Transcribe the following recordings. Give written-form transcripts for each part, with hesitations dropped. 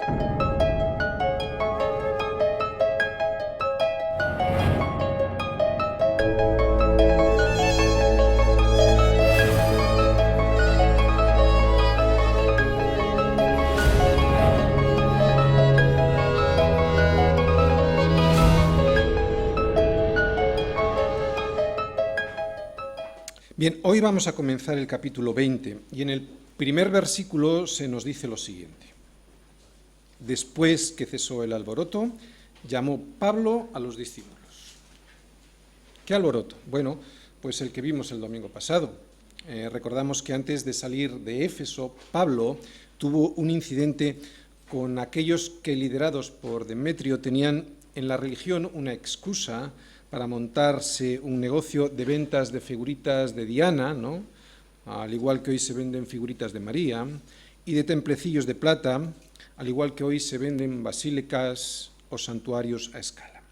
Bien, hoy vamos a comenzar el capítulo 20 y en el primer versículo se nos dice lo siguiente. Después que cesó el alboroto, llamó Pablo a los discípulos. ¿Qué alboroto? Bueno, pues el que vimos el domingo pasado. Recordamos que antes de salir de Éfeso, Pablo tuvo un incidente con aquellos que, liderados por Demetrio, tenían en la religión una excusa para montarse un negocio de ventas de figuritas de Diana, ¿no? Al igual que hoy se venden figuritas de María, y de templecillos de plata, al igual que hoy se venden basílicas o santuarios a escala.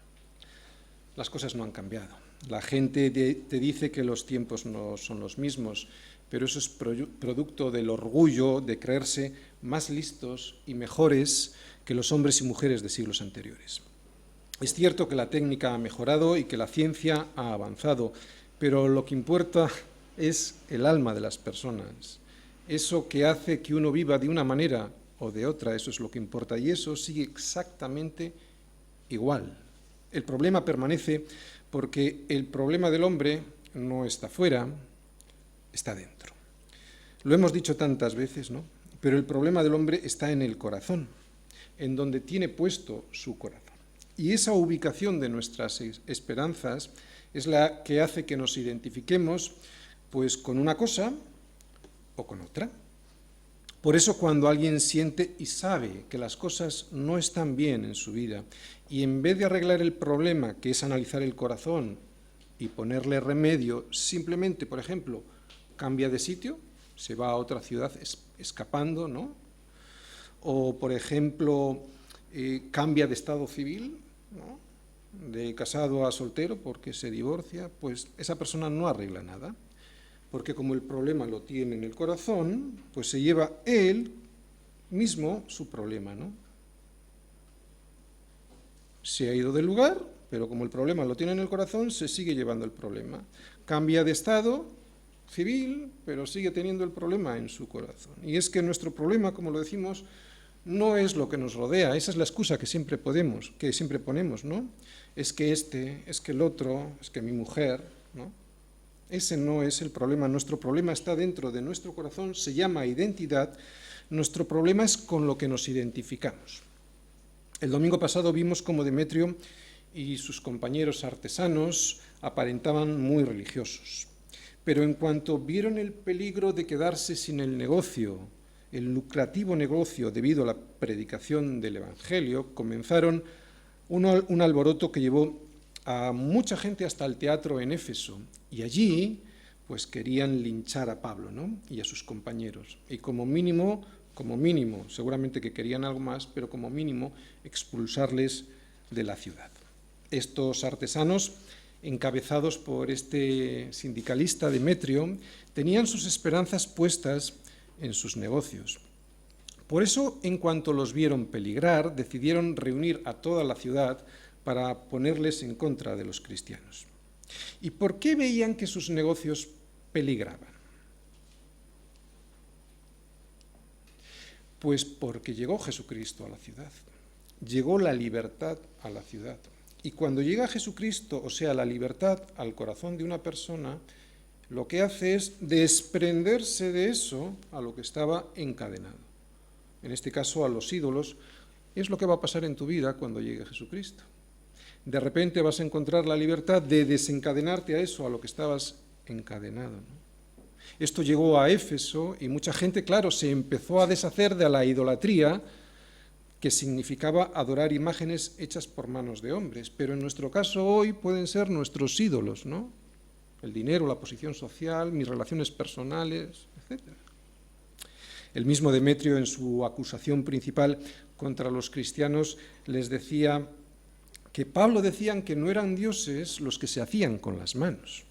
Las cosas no han cambiado. La gente te dice que los tiempos no son los mismos, pero eso es producto del orgullo de creerse más listos y mejores que los hombres y mujeres de siglos anteriores. Es cierto que la técnica ha mejorado y que la ciencia ha avanzado, pero lo que importa es el alma de las personas. Eso que hace que uno viva de una manera o de otra, eso es lo que importa, y eso sigue exactamente igual. El problema permanece porque el problema del hombre no está fuera, está dentro. Lo hemos dicho tantas veces, ¿no? Pero el problema del hombre está en el corazón, en donde tiene puesto su corazón. Y esa ubicación de nuestras esperanzas es la que hace que nos identifiquemos pues con una cosa o con otra. Por eso cuando alguien siente y sabe que las cosas no están bien en su vida y en vez de arreglar el problema, que es analizar el corazón y ponerle remedio, simplemente, por ejemplo, cambia de sitio, se va a otra ciudad escapando, ¿no? O, por ejemplo, cambia de estado civil, ¿no? De casado a soltero porque se divorcia, pues esa persona no arregla nada, porque como el problema lo tiene en el corazón, pues se lleva él mismo su problema, ¿no? Se ha ido del lugar, pero como el problema lo tiene en el corazón, se sigue llevando el problema. Cambia de estado civil, pero sigue teniendo el problema en su corazón. Y es que nuestro problema, como lo decimos, no es lo que nos rodea, esa es la excusa que siempre ponemos, ¿no? Es que es que el otro, es que mi mujer, ¿no? Ese no es el problema, nuestro problema está dentro de nuestro corazón, se llama identidad, nuestro problema es con lo que nos identificamos. El domingo pasado vimos cómo Demetrio y sus compañeros artesanos aparentaban muy religiosos, pero en cuanto vieron el peligro de quedarse sin el negocio, el lucrativo negocio debido a la predicación del Evangelio, comenzaron un alboroto que llevó a mucha gente hasta el teatro en Éfeso, y allí pues querían linchar a Pablo, ¿no? Y a sus compañeros, y como mínimo, seguramente que querían algo más, pero como mínimo expulsarles de la ciudad. Estos artesanos, encabezados por este sindicalista Demetrio, tenían sus esperanzas puestas en sus negocios. Por eso, en cuanto los vieron peligrar, decidieron reunir a toda la ciudad para ponerles en contra de los cristianos. ¿Y por qué veían que sus negocios peligraban? Pues porque llegó Jesucristo a la ciudad, llegó la libertad a la ciudad. Y cuando llega Jesucristo, o sea, la libertad al corazón de una persona, lo que hace es desprenderse de eso a lo que estaba encadenado. En este caso, a los ídolos, es lo que va a pasar en tu vida cuando llegue Jesucristo. De repente vas a encontrar la libertad de desencadenarte a eso, a lo que estabas encadenado, ¿no? Esto llegó a Éfeso y mucha gente, claro, se empezó a deshacer de la idolatría, que significaba adorar imágenes hechas por manos de hombres. Pero en nuestro caso hoy pueden ser nuestros ídolos, ¿no? El dinero, la posición social, mis relaciones personales, etc. El mismo Demetrio, en su acusación principal contra los cristianos, les decía que Pablo decían que no eran dioses los que se hacían con las manos.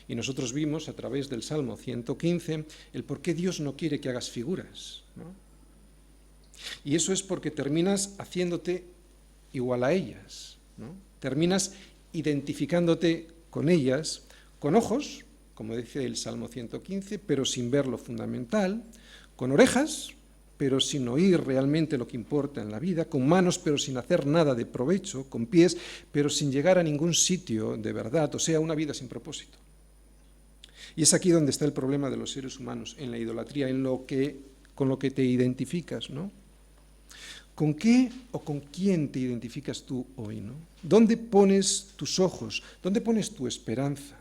Y nosotros vimos a través del Salmo 115 el por qué Dios no quiere que hagas figuras, ¿no? Y eso es porque terminas haciéndote igual a ellas, ¿no? Terminas identificándote con ellas, con ojos, como dice el Salmo 115, pero sin ver lo fundamental, con orejas, pero sin oír realmente lo que importa en la vida, con manos, pero sin hacer nada de provecho, con pies, pero sin llegar a ningún sitio de verdad, o sea, una vida sin propósito. Y es aquí donde está el problema de los seres humanos, en la idolatría, con lo que te identificas, ¿no? ¿Con qué o con quién te identificas tú hoy, ¿no? ¿Dónde pones tus ojos? ¿Dónde pones tu esperanza?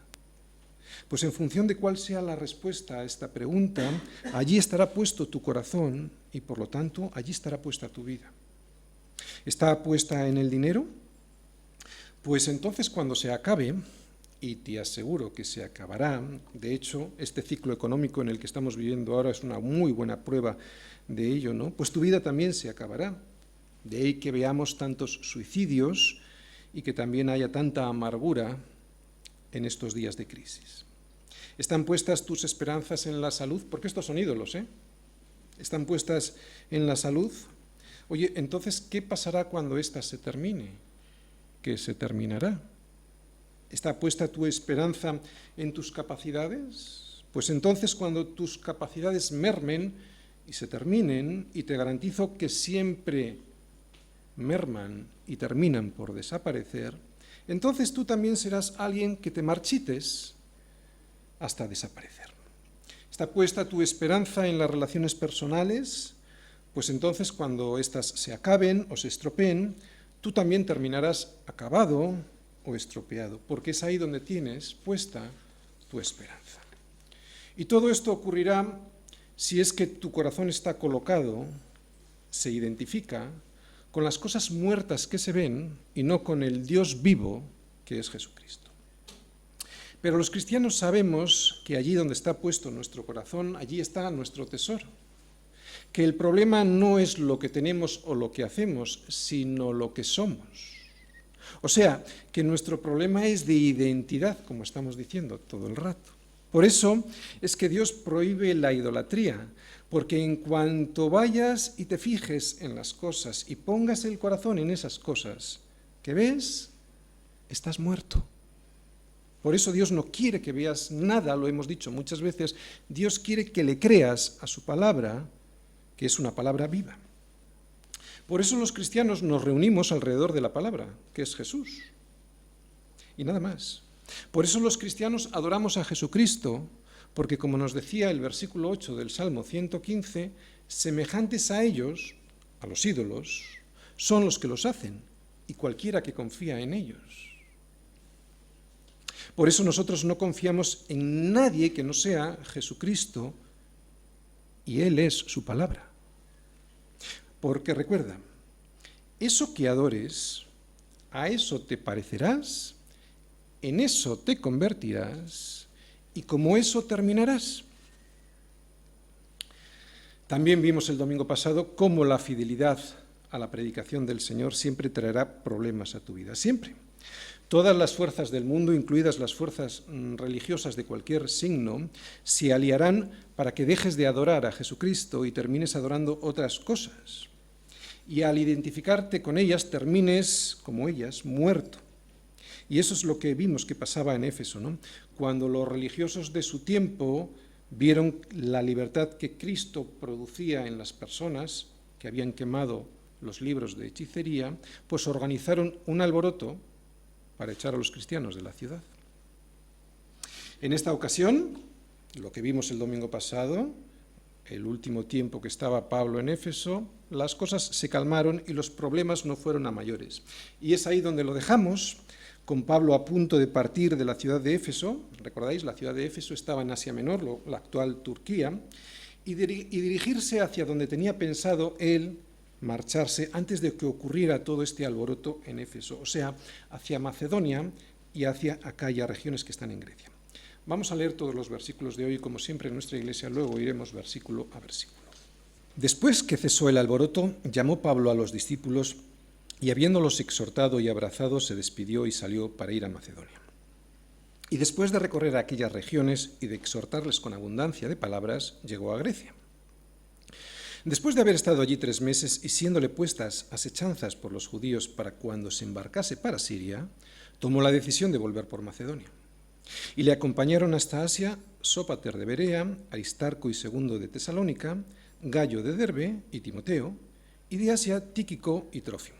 Pues en función de cuál sea la respuesta a esta pregunta, allí estará puesto tu corazón y, por lo tanto, allí estará puesta tu vida. ¿Está puesta en el dinero? Pues entonces, cuando se acabe, y te aseguro que se acabará, de hecho, este ciclo económico en el que estamos viviendo ahora es una muy buena prueba de ello, ¿no? Pues tu vida también se acabará. De ahí que veamos tantos suicidios y que también haya tanta amargura en estos días de crisis. ¿Están puestas tus esperanzas en la salud? Porque estos son ídolos, ¿eh? ¿Están puestas en la salud? Oye, entonces, ¿qué pasará cuando ésta se termine? ¿Qué se terminará? ¿Está puesta tu esperanza en tus capacidades? Pues entonces, cuando tus capacidades mermen y se terminen, y te garantizo que siempre merman y terminan por desaparecer, entonces tú también serás alguien que te marchites hasta desaparecer. ¿Está puesta tu esperanza en las relaciones personales? Pues entonces, cuando éstas se acaben o se estropeen, tú también terminarás acabado o estropeado, porque es ahí donde tienes puesta tu esperanza. Y todo esto ocurrirá si es que tu corazón está colocado, se identifica con las cosas muertas que se ven y no con el Dios vivo que es Jesucristo. Pero los cristianos sabemos que allí donde está puesto nuestro corazón, allí está nuestro tesoro. Que el problema no es lo que tenemos o lo que hacemos, sino lo que somos. O sea, que nuestro problema es de identidad, como estamos diciendo todo el rato. Por eso es que Dios prohíbe la idolatría, porque en cuanto vayas y te fijes en las cosas y pongas el corazón en esas cosas que ves, estás muerto. Por eso Dios no quiere que veas nada, lo hemos dicho muchas veces, Dios quiere que le creas a su palabra, que es una palabra viva. Por eso los cristianos nos reunimos alrededor de la palabra, que es Jesús, y nada más. Por eso los cristianos adoramos a Jesucristo, porque como nos decía el versículo 8 del Salmo 115, semejantes a ellos, a los ídolos, son los que los hacen, y cualquiera que confía en ellos. Por eso nosotros no confiamos en nadie que no sea Jesucristo, y Él es su palabra. Porque recuerda, eso que adores, a eso te parecerás, en eso te convertirás y como eso terminarás. También vimos el domingo pasado cómo la fidelidad a la predicación del Señor siempre traerá problemas a tu vida, siempre. Todas las fuerzas del mundo, incluidas las fuerzas religiosas de cualquier signo, se aliarán para que dejes de adorar a Jesucristo y termines adorando otras cosas. Y al identificarte con ellas, termines, como ellas, muerto. Y eso es lo que vimos que pasaba en Éfeso, ¿no? Cuando los religiosos de su tiempo vieron la libertad que Cristo producía en las personas que habían quemado los libros de hechicería, pues organizaron un alboroto para echar a los cristianos de la ciudad. En esta ocasión, lo que vimos el domingo pasado, el último tiempo que estaba Pablo en Éfeso, las cosas se calmaron y los problemas no fueron a mayores. Y es ahí donde lo dejamos, con Pablo a punto de partir de la ciudad de Éfeso. ¿Recordáis? La ciudad de Éfeso estaba en Asia Menor, la actual Turquía, y dirigirse hacia donde tenía pensado él marcharse antes de que ocurriera todo este alboroto en Éfeso, o sea, hacia Macedonia y hacia Acaya, regiones que están en Grecia. Vamos a leer todos los versículos de hoy, como siempre en nuestra iglesia, luego iremos versículo a versículo. Después que cesó el alboroto, llamó Pablo a los discípulos y habiéndolos exhortado y abrazado, se despidió y salió para ir a Macedonia. Y después de recorrer aquellas regiones y de exhortarles con abundancia de palabras, llegó a Grecia. Después de haber estado allí 3 meses y siéndole puestas asechanzas por los judíos para cuando se embarcase para Siria, tomó la decisión de volver por Macedonia. Y le acompañaron hasta Asia Sópater de Berea, Aristarco y Segundo de Tesalónica, Gayo de Derbe y Timoteo, y de Asia Tíquico y Trófimo.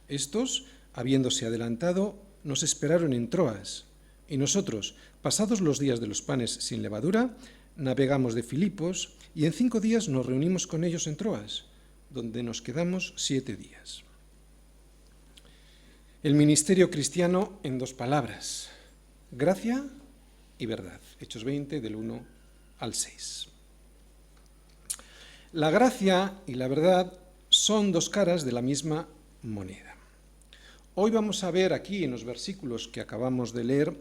Estos, habiéndose adelantado, nos esperaron en Troas, y nosotros, pasados los días de los panes sin levadura, navegamos de Filipos, y en 5 días nos reunimos con ellos en Troas, donde nos quedamos 7 días. El ministerio cristiano en 2 palabras: gracia y verdad. Hechos 20, del 1 al 6. La gracia y la verdad son 2 caras de la misma moneda. Hoy vamos a ver aquí en los versículos que acabamos de leer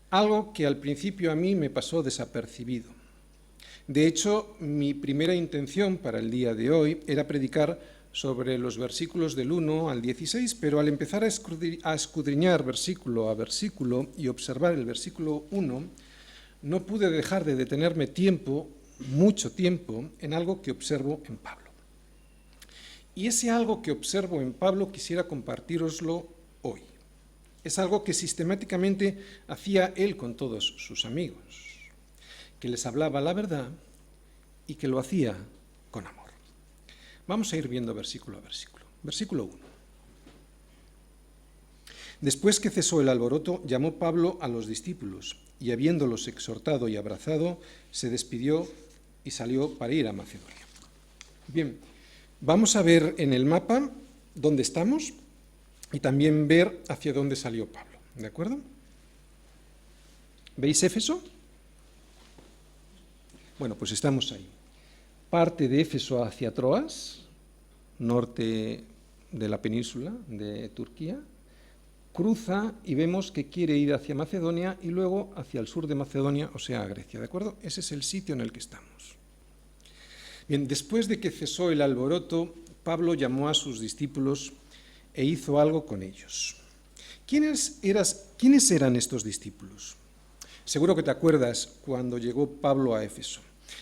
algo que al principio a mí me pasó desapercibido. De hecho, mi primera intención para el día de hoy era predicar sobre los versículos del 1 al 16, pero al empezar a escudriñar versículo a versículo y observar el versículo 1, no pude dejar de detenerme mucho tiempo, en algo que observo en Pablo. Y ese algo que observo en Pablo quisiera compartíroslo hoy. Es algo que sistemáticamente hacía él con todos sus amigos, que les hablaba la verdad y que lo hacía con amor. Vamos a ir viendo versículo a versículo. Versículo 1. Después que cesó el alboroto, llamó Pablo a los discípulos, y habiéndolos exhortado y abrazado, se despidió y salió para ir a Macedonia. Bien, vamos a ver en el mapa dónde estamos y también ver hacia dónde salió Pablo, ¿de acuerdo? ¿Veis Éfeso? Bueno, pues estamos ahí. Parte de Éfeso hacia Troas, norte de la península de Turquía, cruza y vemos que quiere ir hacia Macedonia y luego hacia el sur de Macedonia, o sea, a Grecia, ¿de acuerdo? Ese es el sitio en el que estamos. Bien, después de que cesó el alboroto, Pablo llamó a sus discípulos e hizo algo con ellos. ¿Quiénes eran estos discípulos? Seguro que te acuerdas cuando llegó Pablo a Éfeso.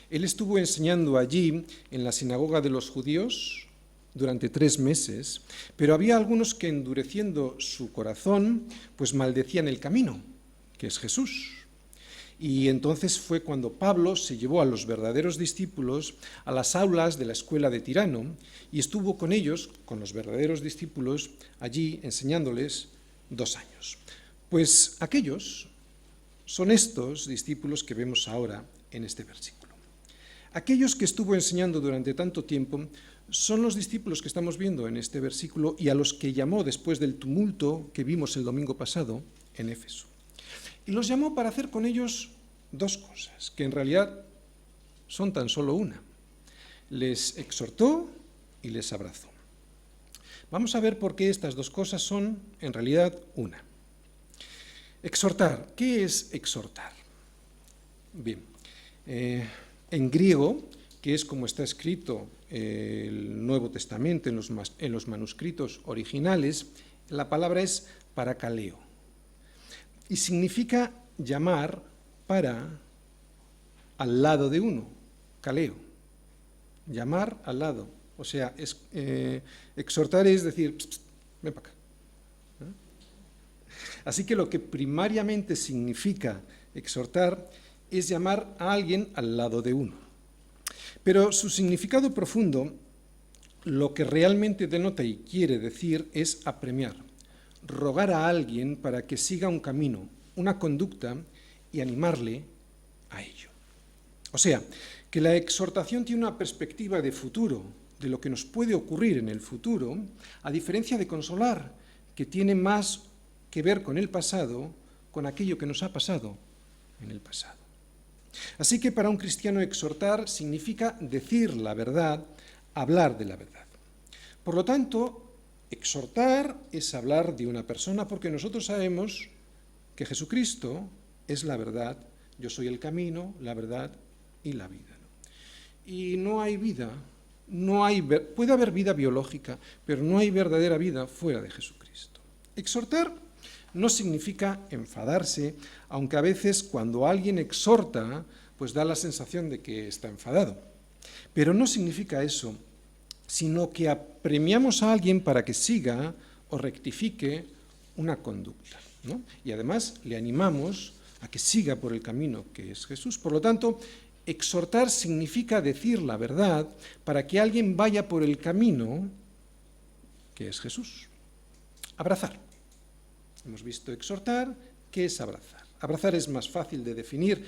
Él estuvo enseñando allí, en la sinagoga de los judíos, durante 3 meses, pero había algunos que, endureciendo su corazón, pues maldecían el camino, que es Jesús. Y entonces fue cuando Pablo se llevó a los verdaderos discípulos a las aulas de la escuela de Tirano y estuvo con ellos, con los verdaderos discípulos, allí enseñándoles 2 años. Pues aquellos son estos discípulos que vemos ahora en este versículo. Aquellos que estuvo enseñando durante tanto tiempo son los discípulos que estamos viendo en este versículo y a los que llamó después del tumulto que vimos el domingo pasado en Éfeso. Y los llamó para hacer con ellos 2 cosas, que en realidad son tan solo una. Les exhortó y les abrazó. Vamos a ver por qué estas 2 cosas son en realidad una. Exhortar. ¿Qué es exhortar? Bien, en griego, que es como está escrito el Nuevo Testamento en los manuscritos originales, la palabra es parakaleo y significa llamar para al lado de uno, kaleo, llamar al lado, o sea, exhortar es decir, pss, pss, ven para acá. Así que lo que primariamente significa exhortar es llamar a alguien al lado de uno. Pero su significado profundo, lo que realmente denota y quiere decir es apremiar, rogar a alguien para que siga un camino, una conducta y animarle a ello. O sea, que la exhortación tiene una perspectiva de futuro, de lo que nos puede ocurrir en el futuro, a diferencia de consolar, que tiene más que ver con el pasado, con aquello que nos ha pasado en el pasado. Así que para un cristiano exhortar significa decir la verdad, hablar de la verdad. Por lo tanto, exhortar es hablar de una persona porque nosotros sabemos que Jesucristo es la verdad, yo soy el camino, la verdad y la vida. Y no hay vida, puede haber vida biológica, pero no hay verdadera vida fuera de Jesucristo. Exhortar no significa enfadarse, aunque a veces cuando alguien exhorta, pues da la sensación de que está enfadado. Pero no significa eso, sino que apremiamos a alguien para que siga o rectifique una conducta, ¿no? Y además le animamos a que siga por el camino que es Jesús. Por lo tanto, exhortar significa decir la verdad para que alguien vaya por el camino que es Jesús. Abrazar. Hemos visto exhortar, ¿qué es abrazar? Abrazar es más fácil de definir.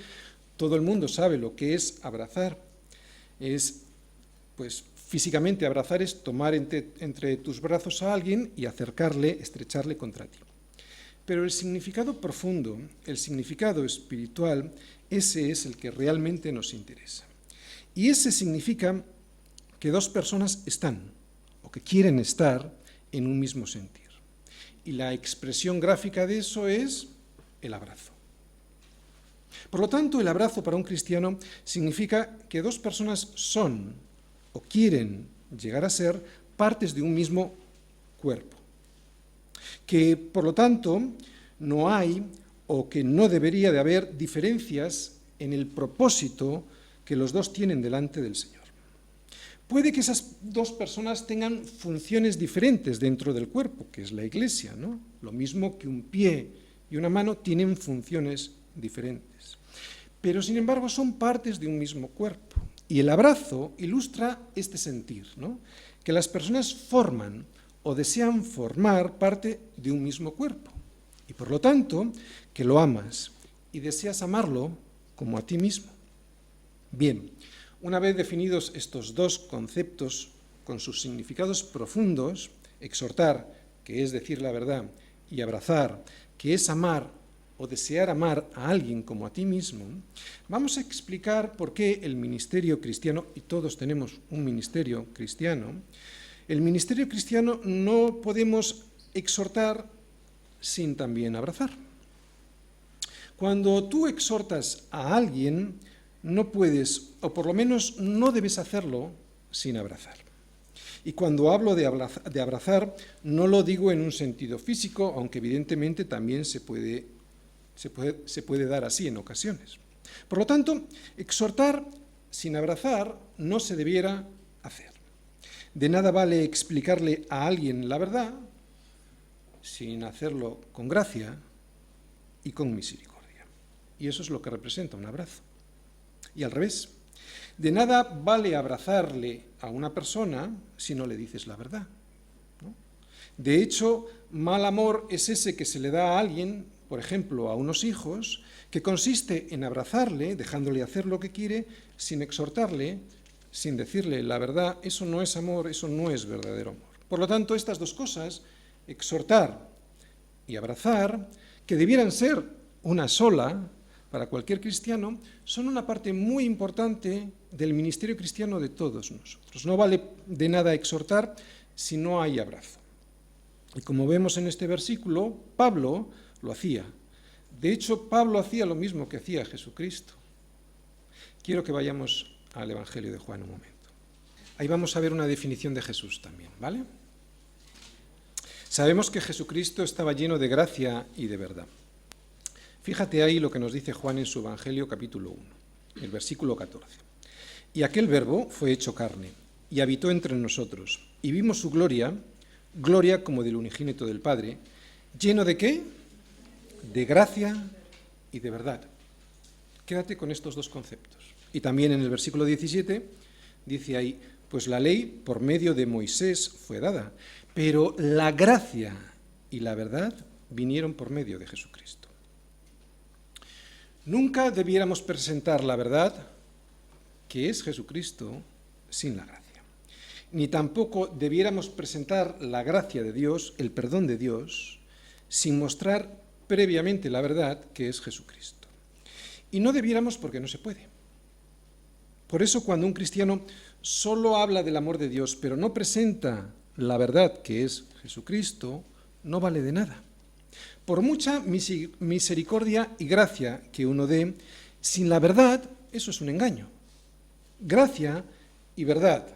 Todo el mundo sabe lo que es abrazar. Físicamente abrazar es tomar entre tus brazos a alguien y acercarle, estrecharle contra ti. Pero el significado profundo, el significado espiritual, ese es el que realmente nos interesa. Y ese significa que dos personas están, o que quieren estar, en un mismo sentir. Y la expresión gráfica de eso es el abrazo. Por lo tanto, el abrazo para un cristiano significa que dos personas son, o quieren llegar a ser, partes de un mismo cuerpo. Que, por lo tanto, no hay o que no debería de haber diferencias en el propósito que los dos tienen delante del Señor. Puede que esas dos personas tengan funciones diferentes dentro del cuerpo, que es la Iglesia, ¿no? Lo mismo que un pie y una mano tienen funciones diferentes. Pero, sin embargo, son partes de un mismo cuerpo. Y el abrazo ilustra este sentir, ¿no? Que las personas forman o desean formar parte de un mismo cuerpo. Y por lo tanto, que lo amas y deseas amarlo como a ti mismo. Bien, una vez definidos estos dos conceptos con sus significados profundos, exhortar, que es decir la verdad, y abrazar, que es amar o desear amar a alguien como a ti mismo, vamos a explicar por qué el ministerio cristiano, y todos tenemos un ministerio cristiano, el ministerio cristiano no podemos exhortar sin también abrazar. Cuando tú exhortas a alguien, no puedes, o por lo menos no debes hacerlo sin abrazar. Y cuando hablo de abrazar, no lo digo en un sentido físico, aunque evidentemente también se puede dar así en ocasiones. Por lo tanto, exhortar sin abrazar no se debiera hacer. De nada vale explicarle a alguien la verdad sin hacerlo con gracia y con misericordia. Y eso es lo que representa un abrazo. Y al revés, de nada vale abrazarle a una persona si no le dices la verdad, ¿no? De hecho, mal amor es ese que se le da a alguien, por ejemplo, a unos hijos, que consiste en abrazarle, dejándole hacer lo que quiere, sin exhortarle, sin decirle la verdad. Eso no es amor, eso no es verdadero amor. Por lo tanto, estas dos cosas, exhortar y abrazar, que debieran ser una sola para cualquier cristiano, son una parte muy importante del ministerio cristiano de todos nosotros. No vale de nada exhortar si no hay abrazo. Y como vemos en este versículo, Pablo lo hacía. De hecho, Pablo hacía lo mismo que hacía Jesucristo. Quiero que vayamos al Evangelio de Juan un momento. Ahí vamos a ver una definición de Jesús también, ¿vale? Sabemos que Jesucristo estaba lleno de gracia y de verdad. Fíjate ahí lo que nos dice Juan en su Evangelio, capítulo 1, el versículo 14. Y aquel Verbo fue hecho carne, y habitó entre nosotros, y vimos su gloria, gloria como del unigénito del Padre, lleno de ¿qué? De gracia y de verdad. Quédate con estos dos conceptos. Y también en el versículo 17 dice ahí, pues la ley por medio de Moisés fue dada, pero la gracia y la verdad vinieron por medio de Jesucristo. Nunca debiéramos presentar la verdad, que es Jesucristo, sin la gracia. Ni tampoco debiéramos presentar la gracia de Dios, el perdón de Dios, sin mostrar previamente la verdad, que es Jesucristo. Y no debiéramos porque no se puede. Por eso cuando un cristiano solo habla del amor de Dios, pero no presenta la verdad, que es Jesucristo, no vale de nada. Por mucha misericordia y gracia que uno dé, sin la verdad, eso es un engaño. Gracia y verdad,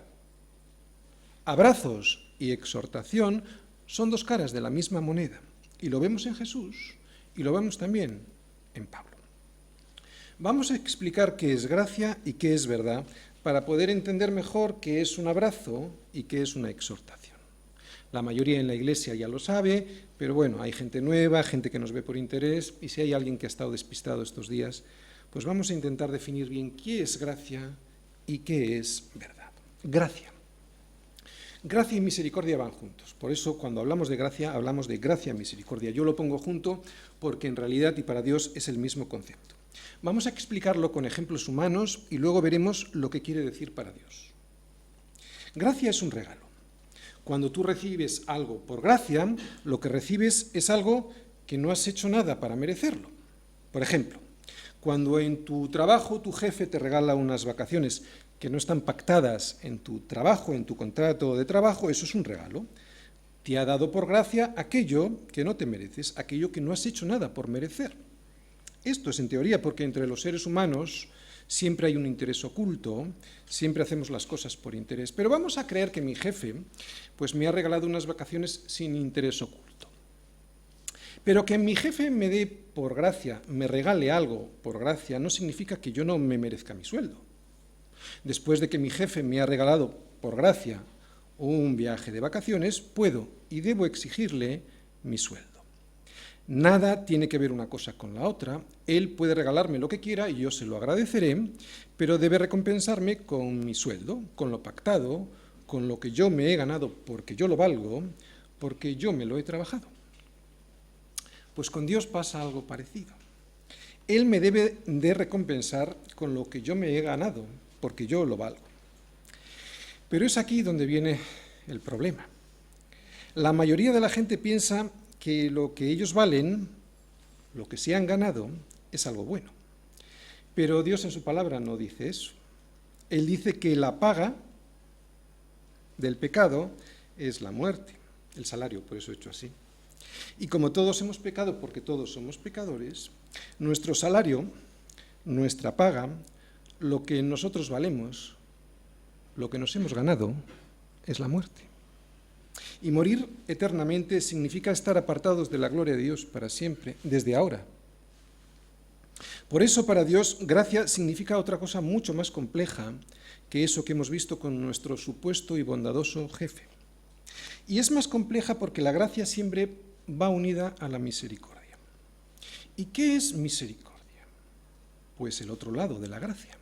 abrazos y exhortación son dos caras de la misma moneda. Y lo vemos en Jesús y lo vemos también en Pablo. Vamos a explicar qué es gracia y qué es verdad para poder entender mejor qué es un abrazo y qué es una exhortación. La mayoría en la iglesia ya lo sabe, pero bueno, hay gente nueva, gente que nos ve por interés, y si hay alguien que ha estado despistado estos días, pues vamos a intentar definir bien qué es gracia y qué es verdad. Gracia. Gracia y misericordia van juntos. Por eso, cuando hablamos de gracia y misericordia. Yo lo pongo junto porque en realidad y para Dios es el mismo concepto. Vamos a explicarlo con ejemplos humanos y luego veremos lo que quiere decir para Dios. Gracia es un regalo. Cuando tú recibes algo por gracia, lo que recibes es algo que no has hecho nada para merecerlo. Por ejemplo, cuando en tu trabajo tu jefe te regala unas vacaciones que no están pactadas en tu trabajo, en tu contrato de trabajo, eso es un regalo. Te ha dado por gracia aquello que no te mereces, aquello que no has hecho nada por merecer. Esto es en teoría porque entre los seres humanos siempre hay un interés oculto, siempre hacemos las cosas por interés. Pero vamos a creer que mi jefe pues me ha regalado unas vacaciones sin interés oculto. Pero que mi jefe me dé por gracia, me regale algo por gracia, no significa que yo no me merezca mi sueldo. Después de que mi jefe me ha regalado por gracia un viaje de vacaciones, puedo y debo exigirle mi sueldo. Nada tiene que ver una cosa con la otra. Él puede regalarme lo que quiera y yo se lo agradeceré, pero debe recompensarme con mi sueldo, con lo pactado, con lo que yo me he ganado porque yo lo valgo, porque yo me lo he trabajado. Pues con Dios pasa algo parecido. Él me debe de recompensar con lo que yo me he ganado, porque yo lo valgo. Pero es aquí donde viene el problema. La mayoría de la gente piensa que lo que ellos valen, lo que se han ganado, es algo bueno. Pero Dios en su palabra no dice eso. Él dice que la paga del pecado es la muerte, el salario, por eso he hecho así. Y como todos hemos pecado, porque todos somos pecadores, nuestro salario, nuestra paga, lo que nosotros valemos, lo que nos hemos ganado, es la muerte. Y morir eternamente significa estar apartados de la gloria de Dios para siempre, desde ahora. Por eso para Dios gracia significa otra cosa mucho más compleja que eso que hemos visto con nuestro supuesto y bondadoso jefe. Y es más compleja porque la gracia siempre va unida a la misericordia. ¿Y qué es misericordia? Pues el otro lado de la gracia.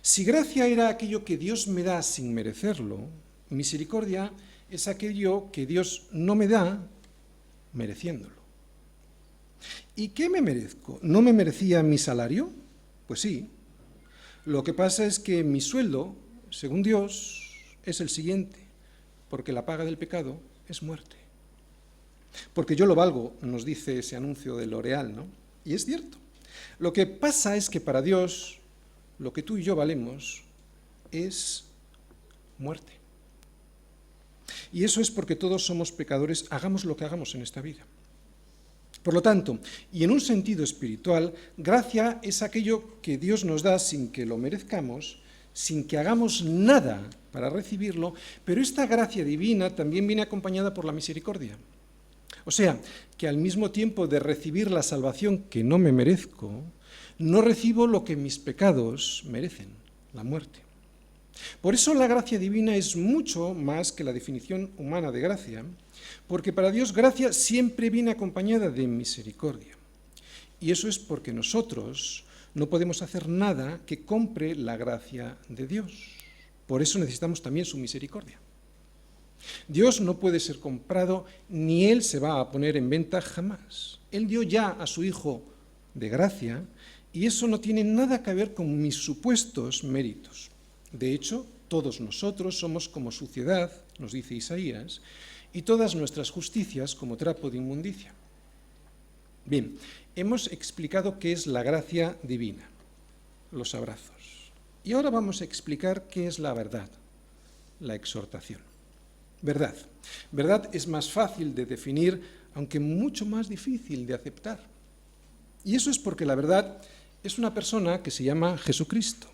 Si gracia era aquello que Dios me da sin merecerlo, misericordia es aquello que Dios no me da mereciéndolo. ¿Y qué me merezco? ¿No me merecía mi salario? Pues sí. Lo que pasa es que mi sueldo, según Dios, es el siguiente, porque la paga del pecado es muerte. Porque yo lo valgo, nos dice ese anuncio de L'Oréal, ¿no? Y es cierto. Lo que pasa es que para Dios, lo que tú y yo valemos es muerte. Y eso es porque todos somos pecadores, hagamos lo que hagamos en esta vida. Por lo tanto, y en un sentido espiritual, gracia es aquello que Dios nos da sin que lo merezcamos, sin que hagamos nada para recibirlo, pero esta gracia divina también viene acompañada por la misericordia. O sea, que al mismo tiempo de recibir la salvación que no me merezco, no recibo lo que mis pecados merecen, la muerte. Por eso la gracia divina es mucho más que la definición humana de gracia, porque para Dios gracia siempre viene acompañada de misericordia. Y eso es porque nosotros no podemos hacer nada que compre la gracia de Dios. Por eso necesitamos también su misericordia. Dios no puede ser comprado, ni Él se va a poner en venta jamás. Él dio ya a su Hijo de gracia, y eso no tiene nada que ver con mis supuestos méritos. De hecho, todos nosotros somos como suciedad, nos dice Isaías, y todas nuestras justicias como trapo de inmundicia. Bien, hemos explicado qué es la gracia divina, los abrazos. Y ahora vamos a explicar qué es la verdad, la exhortación. Verdad. Verdad es más fácil de definir, aunque mucho más difícil de aceptar. Y eso es porque la verdad es una persona que se llama Jesucristo.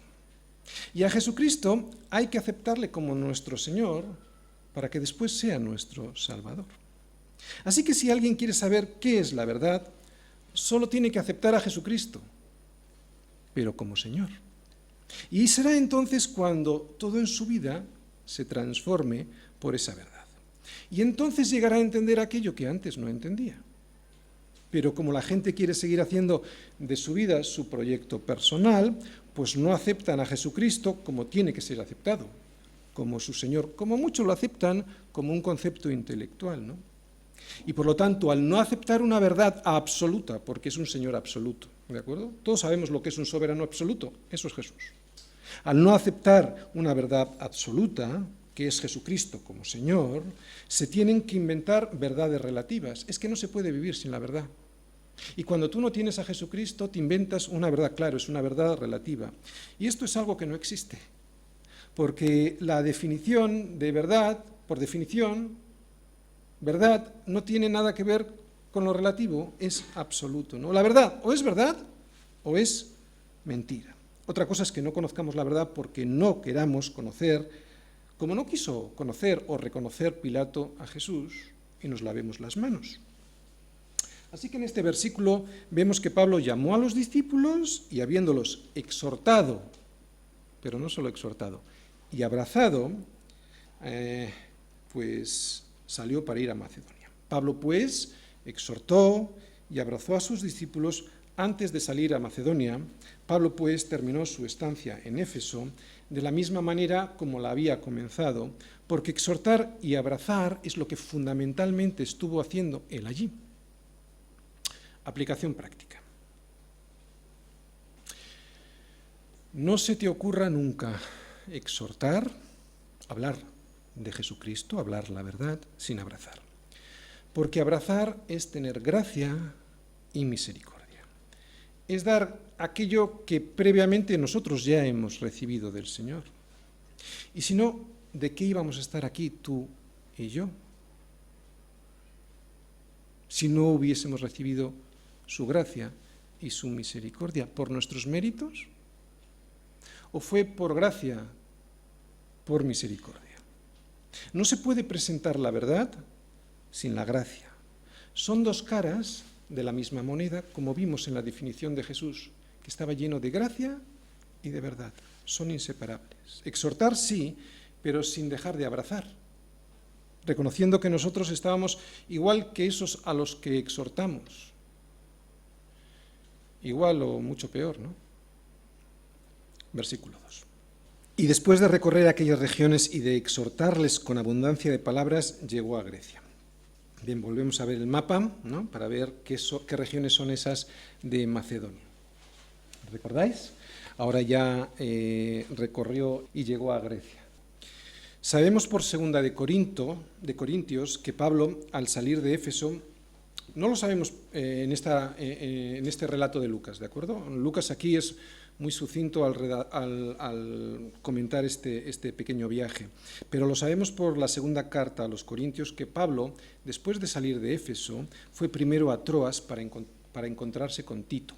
Y a Jesucristo hay que aceptarle como nuestro Señor para que después sea nuestro Salvador. Así que si alguien quiere saber qué es la verdad, solo tiene que aceptar a Jesucristo, pero como Señor. Y será entonces cuando todo en su vida se transforme por esa verdad. Y entonces llegará a entender aquello que antes no entendía. Pero como la gente quiere seguir haciendo de su vida su proyecto personal, pues no aceptan a Jesucristo como tiene que ser aceptado, como su Señor. Como muchos lo aceptan como un concepto intelectual, ¿no? Y por lo tanto, al no aceptar una verdad absoluta, porque es un Señor absoluto, ¿de acuerdo? Todos sabemos lo que es un soberano absoluto, eso es Jesús. Al no aceptar una verdad absoluta, que es Jesucristo como Señor, se tienen que inventar verdades relativas. Es que no se puede vivir sin la verdad. Y cuando tú no tienes a Jesucristo, te inventas una verdad, claro, es una verdad relativa. Y esto es algo que no existe, porque la definición de verdad, por definición, verdad no tiene nada que ver con lo relativo, es absoluto, ¿no? La verdad o es mentira. Otra cosa es que no conozcamos la verdad porque no queramos conocer, como no quiso conocer o reconocer Pilato a Jesús, y nos lavemos las manos. Así que en este versículo vemos que Pablo llamó a los discípulos y habiéndolos exhortado, pero no solo exhortado, y abrazado, pues salió para ir a Macedonia. Pablo pues exhortó y abrazó a sus discípulos antes de salir a Macedonia. Pablo pues terminó su estancia en Éfeso de la misma manera como la había comenzado, porque exhortar y abrazar es lo que fundamentalmente estuvo haciendo él allí. Aplicación práctica. No se te ocurra nunca exhortar, hablar de Jesucristo, hablar la verdad, sin abrazar. Porque abrazar es tener gracia y misericordia. Es dar aquello que previamente nosotros ya hemos recibido del Señor. Y si no, ¿de qué íbamos a estar aquí tú y yo? Si no hubiésemos recibido su gracia y su misericordia, ¿por nuestros méritos? ¿O fue por gracia, por misericordia? No se puede presentar la verdad sin la gracia. Son dos caras de la misma moneda, como vimos en la definición de Jesús, que estaba lleno de gracia y de verdad. Son inseparables. Exhortar sí, pero sin dejar de abrazar, reconociendo que nosotros estábamos igual que esos a los que exhortamos. Igual o mucho peor, ¿no? Versículo 2. Y después de recorrer aquellas regiones y de exhortarles con abundancia de palabras, llegó a Grecia. Bien, volvemos a ver el mapa, ¿no? Para ver qué regiones son esas de Macedonia. ¿Recordáis? Ahora ya recorrió y llegó a Grecia. Sabemos por segunda de Corintios que Pablo, al salir de Éfeso, no lo sabemos en este relato de Lucas, ¿de acuerdo? Lucas aquí es muy sucinto al comentar este pequeño viaje, pero lo sabemos por la segunda carta a los Corintios que Pablo, después de salir de Éfeso, fue primero a Troas para encontrarse con Tito,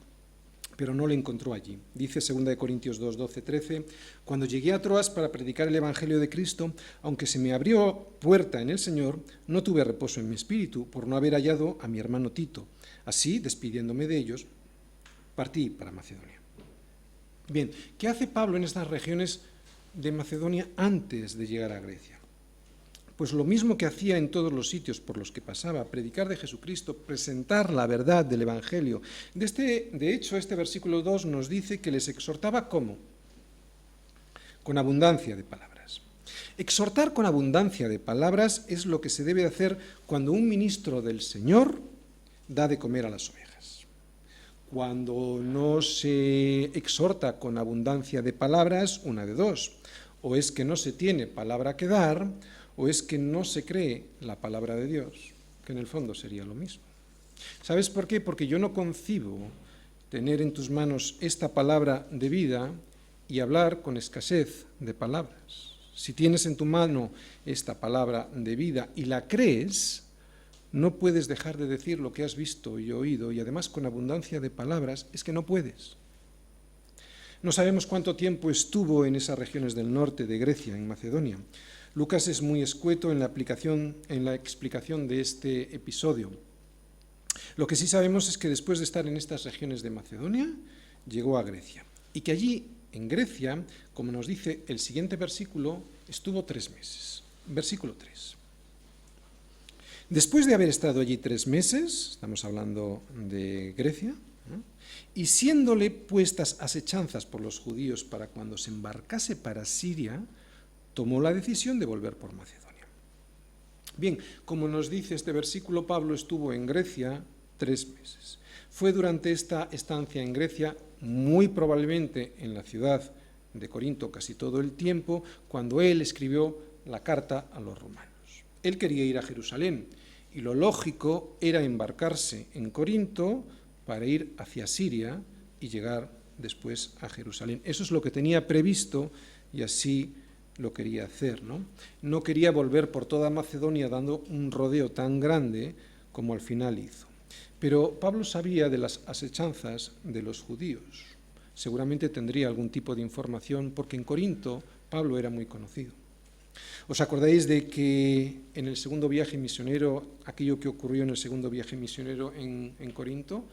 pero no le encontró allí. Dice 2 Corintios 2, 12, 13, cuando llegué a Troas para predicar el Evangelio de Cristo, aunque se me abrió puerta en el Señor, no tuve reposo en mi espíritu por no haber hallado a mi hermano Tito. Así, despidiéndome de ellos, partí para Macedonia. Bien, ¿qué hace Pablo en estas regiones de Macedonia antes de llegar a Grecia? Pues lo mismo que hacía en todos los sitios por los que pasaba, predicar de Jesucristo, presentar la verdad del Evangelio. De hecho, este versículo 2 nos dice que les exhortaba ¿cómo? Con abundancia de palabras. Exhortar con abundancia de palabras es lo que se debe hacer cuando un ministro del Señor da de comer a las ovejas. Cuando no se exhorta con abundancia de palabras, una de dos, o es que no se tiene palabra que dar, o es que no se cree la palabra de Dios, que en el fondo sería lo mismo. ¿Sabes por qué? Porque yo no concibo tener en tus manos esta palabra de vida y hablar con escasez de palabras. Si tienes en tu mano esta palabra de vida y la crees, no puedes dejar de decir lo que has visto y oído, y además con abundancia de palabras, es que no puedes. No sabemos cuánto tiempo estuvo en esas regiones del norte de Grecia, en Macedonia. Lucas es muy escueto en la explicación de este episodio. Lo que sí sabemos es que después de estar en estas regiones de Macedonia, llegó a Grecia, y que allí En Grecia, como nos dice el siguiente versículo, estuvo 3 meses. Versículo 3. Después de haber estado allí 3 meses, estamos hablando de Grecia, ¿no?, y siéndole puestas asechanzas por los judíos para cuando se embarcase para Siria, tomó la decisión de volver por Macedonia. Bien, como nos dice este versículo, Pablo estuvo en Grecia 3 meses. Fue durante esta estancia en Grecia, muy probablemente en la ciudad de Corinto casi todo el tiempo, cuando él escribió la carta a los romanos. Él quería ir a Jerusalén y lo lógico era embarcarse en Corinto para ir hacia Siria y llegar después a Jerusalén. Eso es lo que tenía previsto y así lo quería hacer, ¿no? No quería volver por toda Macedonia dando un rodeo tan grande como al final hizo. Pero Pablo sabía de las asechanzas de los judíos. Seguramente tendría algún tipo de información porque en Corinto Pablo era muy conocido. ¿Os acordáis de que en el segundo viaje misionero, aquello que ocurrió en el segundo viaje misionero en Corinto,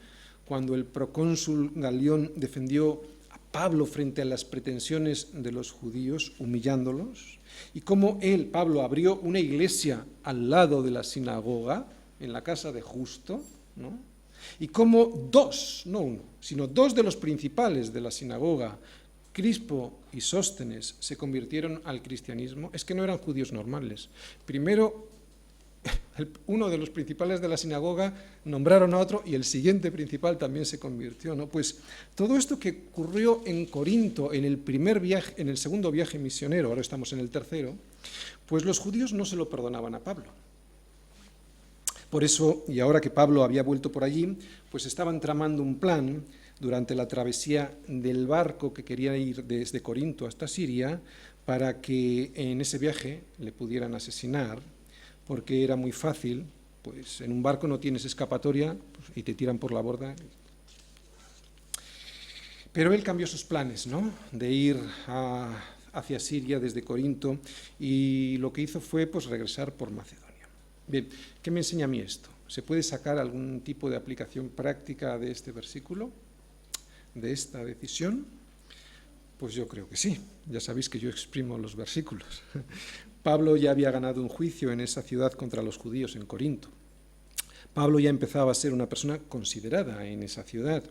cuando el procónsul Galión defendió a Pablo frente a las pretensiones de los judíos, humillándolos, y cómo él, Pablo, abrió una iglesia al lado de la sinagoga, en la casa de Justo, ¿no?, y cómo 2, no 1, sino 2 de los principales de la sinagoga, Crispo y Sóstenes, se convirtieron al cristianismo? Es que no eran judíos normales. Primero, uno de los principales de la sinagoga nombraron a otro y el siguiente principal también se convirtió, ¿no? Pues todo esto que ocurrió en Corinto en el primer viaje, en el segundo viaje misionero, ahora estamos en el tercero, pues los judíos no se lo perdonaban a Pablo. Por eso, y ahora que Pablo había vuelto por allí, pues estaban tramando un plan durante la travesía del barco que quería ir desde Corinto hasta Siria, para que en ese viaje le pudieran asesinar, porque era muy fácil, pues en un barco no tienes escapatoria pues, y te tiran por la borda. Pero él cambió sus planes, ¿no?, de ir hacia Siria desde Corinto, y lo que hizo fue pues regresar por Macedonia. Bien, ¿qué me enseña a mí esto? ¿Se puede sacar algún tipo de aplicación práctica de este versículo, de esta decisión? Pues yo creo que sí. Ya sabéis que yo exprimo los versículos. Pablo ya había ganado un juicio en esa ciudad contra los judíos en Corinto. Pablo ya empezaba a ser una persona considerada en esa ciudad.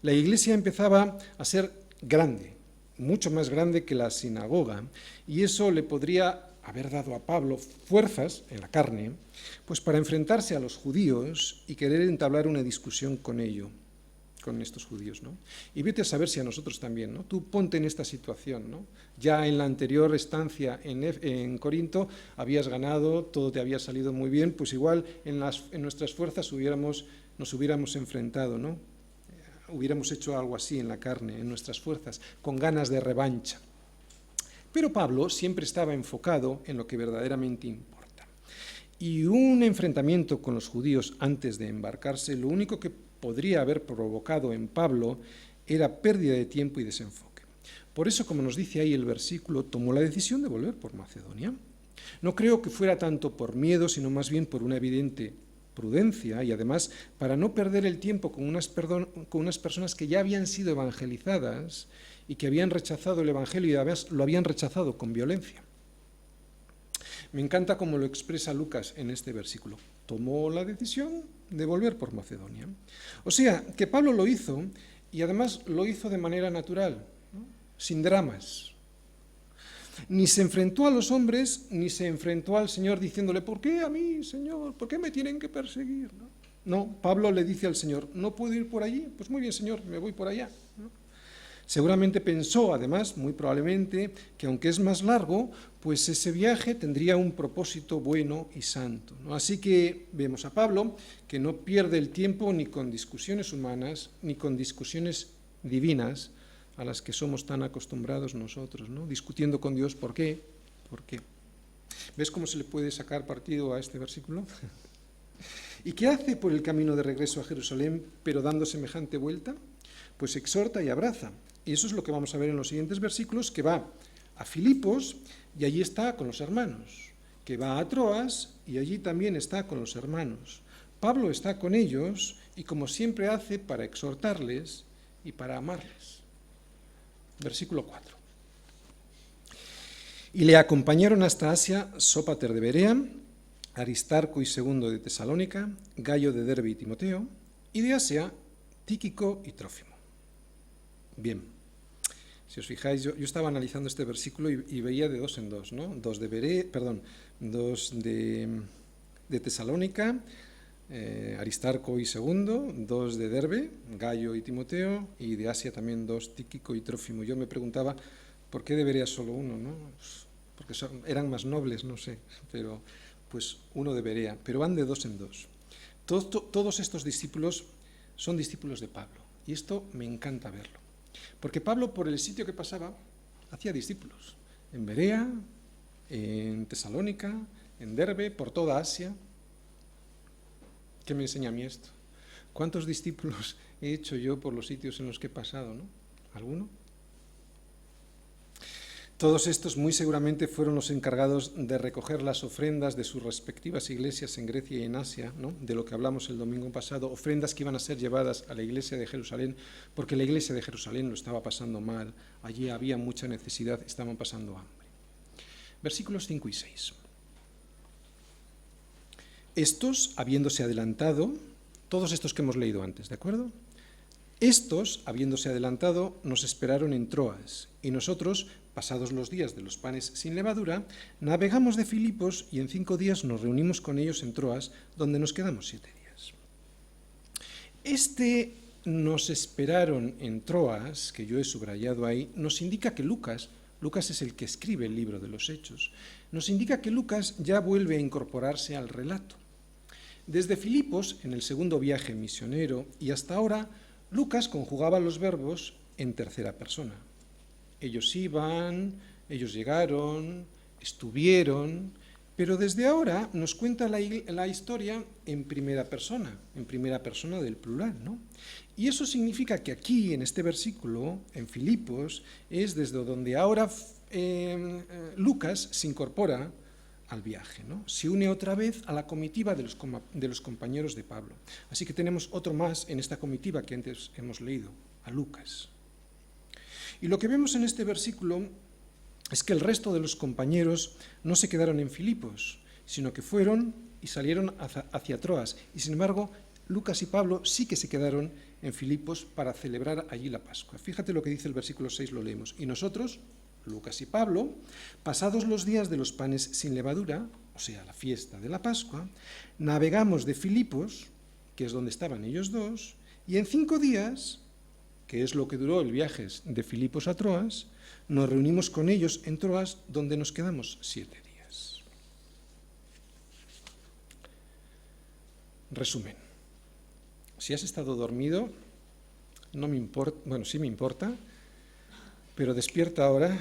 La iglesia empezaba a ser grande, mucho más grande que la sinagoga, y eso le podría haber dado a Pablo fuerzas en la carne, pues para enfrentarse a los judíos y querer entablar una discusión con estos judíos, ¿no? Y vete a saber si a nosotros también, ¿no? Tú ponte en esta situación, ¿no? Ya en la anterior estancia en Corinto habías ganado, todo te había salido muy bien, pues igual en nuestras fuerzas nos hubiéramos enfrentado, ¿no? Hubiéramos hecho algo así en la carne, en nuestras fuerzas, con ganas de revancha. Pero Pablo siempre estaba enfocado en lo que verdaderamente importa. Y un enfrentamiento con los judíos antes de embarcarse, lo único que podría haber provocado en Pablo era pérdida de tiempo y desenfoque. Por eso, como nos dice ahí el versículo, tomó la decisión de volver por Macedonia. No creo que fuera tanto por miedo, sino más bien por una evidente prudencia y además para no perder el tiempo con unas personas que ya habían sido evangelizadas y que habían rechazado el Evangelio y además lo habían rechazado con violencia. Me encanta cómo lo expresa Lucas en este versículo. Tomó la decisión de volver por Macedonia. O sea, que Pablo lo hizo y además lo hizo de manera natural, ¿no?, sin dramas. Ni se enfrentó a los hombres, ni se enfrentó al Señor diciéndole, ¿por qué a mí, Señor? ¿Por qué me tienen que perseguir? No, Pablo le dice al Señor, ¿no puedo ir por allí? Pues muy bien, Señor, me voy por allá, ¿no? Seguramente pensó, además, muy probablemente, que aunque es más largo, pues ese viaje tendría un propósito bueno y santo, ¿no? Así que vemos a Pablo que no pierde el tiempo ni con discusiones humanas, ni con discusiones divinas, a las que somos tan acostumbrados nosotros, ¿no? Discutiendo con Dios, ¿por qué? ¿Por qué? ¿Ves cómo se le puede sacar partido a este versículo? ¿Y qué hace por el camino de regreso a Jerusalén, pero dando semejante vuelta? Pues exhorta y abraza. Y eso es lo que vamos a ver en los siguientes versículos, que va a Filipos y allí está con los hermanos, que va a Troas y allí también está con los hermanos. Pablo está con ellos y como siempre hace para exhortarles y para amarles. Versículo 4. Y le acompañaron hasta Asia Sópater de Berea, Aristarco y Segundo de Tesalónica, Gayo de Derbe y Timoteo, y de Asia Tíquico y Trófimo. Bien, si os fijáis, yo estaba analizando este versículo y veía de dos en dos, ¿no? Dos de Tesalónica, Aristarco y Segundo, dos de Derbe, Gayo y Timoteo, y de Asia también dos, Tíquico y Trófimo. Yo me preguntaba, ¿por qué de Berea solo uno, no? Porque eran más nobles, no sé, pero pues uno de Berea, pero van de dos en dos. Todos estos discípulos son discípulos de Pablo, y esto me encanta verlo, porque Pablo, por el sitio que pasaba, hacía discípulos, en Berea, en Tesalónica, en Derbe, por toda Asia. ¿Qué me enseña a mí esto? ¿Cuántos discípulos he hecho yo por los sitios en los que he pasado, no? ¿Alguno? Todos estos muy seguramente fueron los encargados de recoger las ofrendas de sus respectivas iglesias en Grecia y en Asia, ¿no? De lo que hablamos el domingo pasado, ofrendas que iban a ser llevadas a la iglesia de Jerusalén, porque la iglesia de Jerusalén lo estaba pasando mal, allí había mucha necesidad, estaban pasando hambre. Versículos 5 y 6. Estos, habiéndose adelantado, todos estos que hemos leído antes, ¿de acuerdo? Estos, habiéndose adelantado, nos esperaron en Troas, y nosotros, pasados los días de los panes sin levadura, navegamos de Filipos y en 5 días nos reunimos con ellos en Troas, donde nos quedamos 7 días. Este nos esperaron en Troas, que yo he subrayado ahí, nos indica que Lucas es el que escribe el libro de los Hechos, nos indica que Lucas ya vuelve a incorporarse al relato. Desde Filipos, en el segundo viaje misionero, y hasta ahora, Lucas conjugaba los verbos en tercera persona. Ellos iban, ellos llegaron, estuvieron, pero desde ahora nos cuenta la historia en primera persona del plural, ¿no? Y eso significa que aquí, en este versículo, en Filipos, es desde donde ahora Lucas se incorpora al viaje, ¿no? Se une otra vez a la comitiva de los compañeros de Pablo. Así que tenemos otro más en esta comitiva que antes hemos leído, a Lucas. Y lo que vemos en este versículo es que el resto de los compañeros no se quedaron en Filipos, sino que fueron y salieron hacia Troas. Y sin embargo, Lucas y Pablo sí que se quedaron en Filipos para celebrar allí la Pascua. Fíjate lo que dice el versículo 6, lo leemos. Y nosotros, Lucas y Pablo, pasados los días de los panes sin levadura, o sea, la fiesta de la Pascua, navegamos de Filipos, que es donde estaban ellos dos, y en 5 días, que es lo que duró el viaje de Filipos a Troas, nos reunimos con ellos en Troas, donde nos quedamos 7 días. Resumen. Si has estado dormido, no me importa, bueno, sí me importa, pero despierta ahora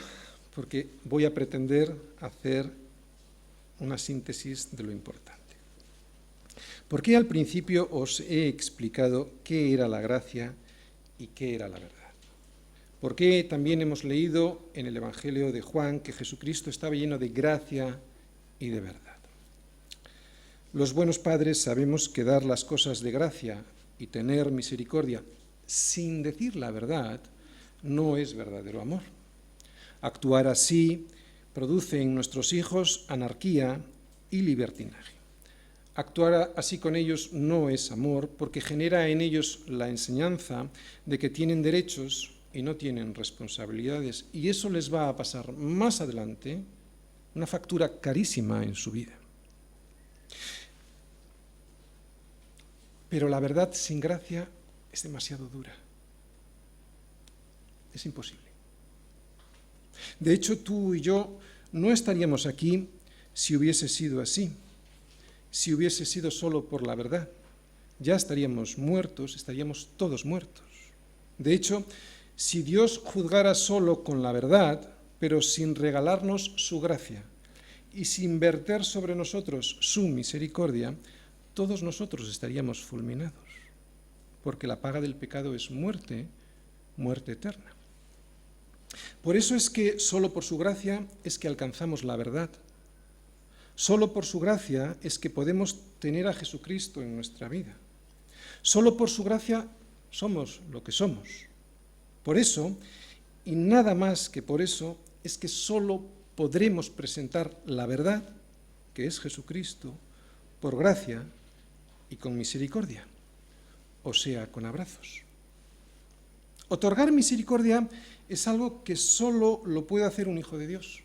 porque voy a pretender hacer una síntesis de lo importante. ¿Por qué al principio os he explicado qué era la gracia y qué era la verdad? ¿Por qué también hemos leído en el Evangelio de Juan que Jesucristo estaba lleno de gracia y de verdad? Los buenos padres sabemos que dar las cosas de gracia y tener misericordia sin decir la verdad no es verdadero amor. Actuar así produce en nuestros hijos anarquía y libertinaje. Actuar así con ellos no es amor porque genera en ellos la enseñanza de que tienen derechos y no tienen responsabilidades, y eso les va a pasar más adelante una factura carísima en su vida. Pero la verdad sin gracia es demasiado dura. Es imposible. De hecho, tú y yo no estaríamos aquí si hubiese sido así, si hubiese sido solo por la verdad. Ya estaríamos muertos, estaríamos todos muertos. De hecho, si Dios juzgara solo con la verdad, pero sin regalarnos su gracia y sin verter sobre nosotros su misericordia, todos nosotros estaríamos fulminados, porque la paga del pecado es muerte, muerte eterna. Por eso es que solo por su gracia es que alcanzamos la verdad. Solo por su gracia es que podemos tener a Jesucristo en nuestra vida. Solo por su gracia somos lo que somos. Por eso, y nada más que por eso es que solo podremos presentar la verdad, que es Jesucristo, por gracia y con misericordia, o sea, con abrazos. Otorgar misericordia es algo que solo lo puede hacer un hijo de Dios.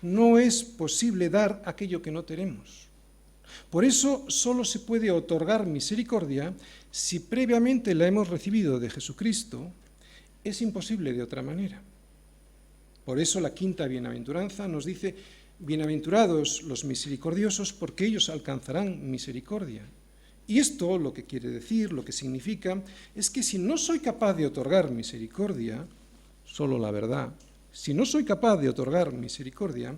No es posible dar aquello que no tenemos. Por eso solo se puede otorgar misericordia si previamente la hemos recibido de Jesucristo. Es imposible de otra manera. Por eso la quinta bienaventuranza nos dice: bienaventurados los misericordiosos, porque ellos alcanzarán misericordia. Y esto lo que quiere decir, lo que significa, es que si no soy capaz de otorgar misericordia, solo la verdad, si no soy capaz de otorgar misericordia,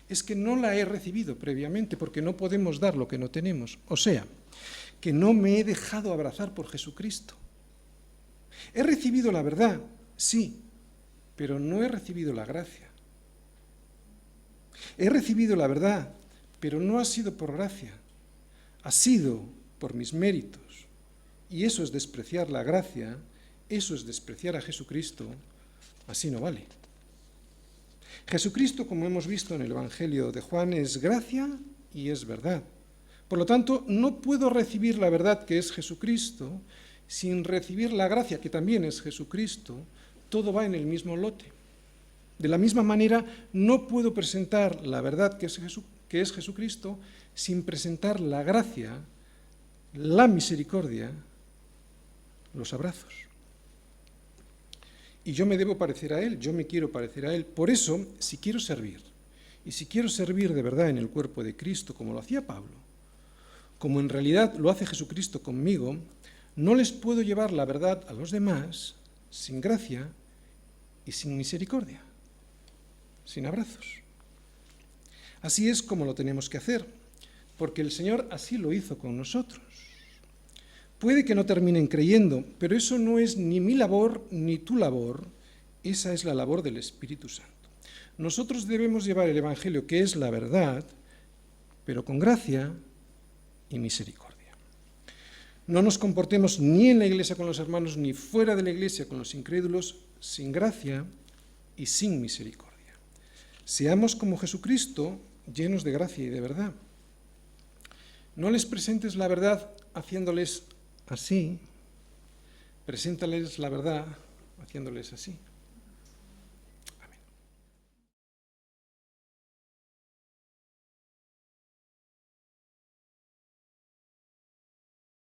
es que no la he recibido previamente, porque no podemos dar lo que no tenemos. O sea, que no me he dejado abrazar por Jesucristo. He recibido la verdad, sí, pero no he recibido la gracia. He recibido la verdad, pero no ha sido por gracia, ha sido por mis méritos. Y eso es despreciar la gracia, eso es despreciar a Jesucristo, así no vale. Jesucristo, como hemos visto en el Evangelio de Juan, es gracia y es verdad. Por lo tanto, no puedo recibir la verdad, que es Jesucristo, sin recibir la gracia, que también es Jesucristo. Todo va en el mismo lote. De la misma manera, no puedo presentar la verdad, que es Jesucristo, sin presentar la gracia, la misericordia, los abrazos. Y yo me debo parecer a Él, yo me quiero parecer a Él. Por eso, si quiero servir, y si quiero servir de verdad en el cuerpo de Cristo, como lo hacía Pablo, como en realidad lo hace Jesucristo conmigo, no les puedo llevar la verdad a los demás sin gracia y sin misericordia, sin abrazos. Así es como lo tenemos que hacer, porque el Señor así lo hizo con nosotros. Puede que no terminen creyendo, pero eso no es ni mi labor ni tu labor, esa es la labor del Espíritu Santo. Nosotros debemos llevar el Evangelio, que es la verdad, pero con gracia y misericordia. No nos comportemos ni en la iglesia con los hermanos, ni fuera de la iglesia con los incrédulos, sin gracia y sin misericordia. Seamos como Jesucristo, llenos de gracia y de verdad. No les presentes la verdad haciéndoles así, preséntales la verdad haciéndoles así.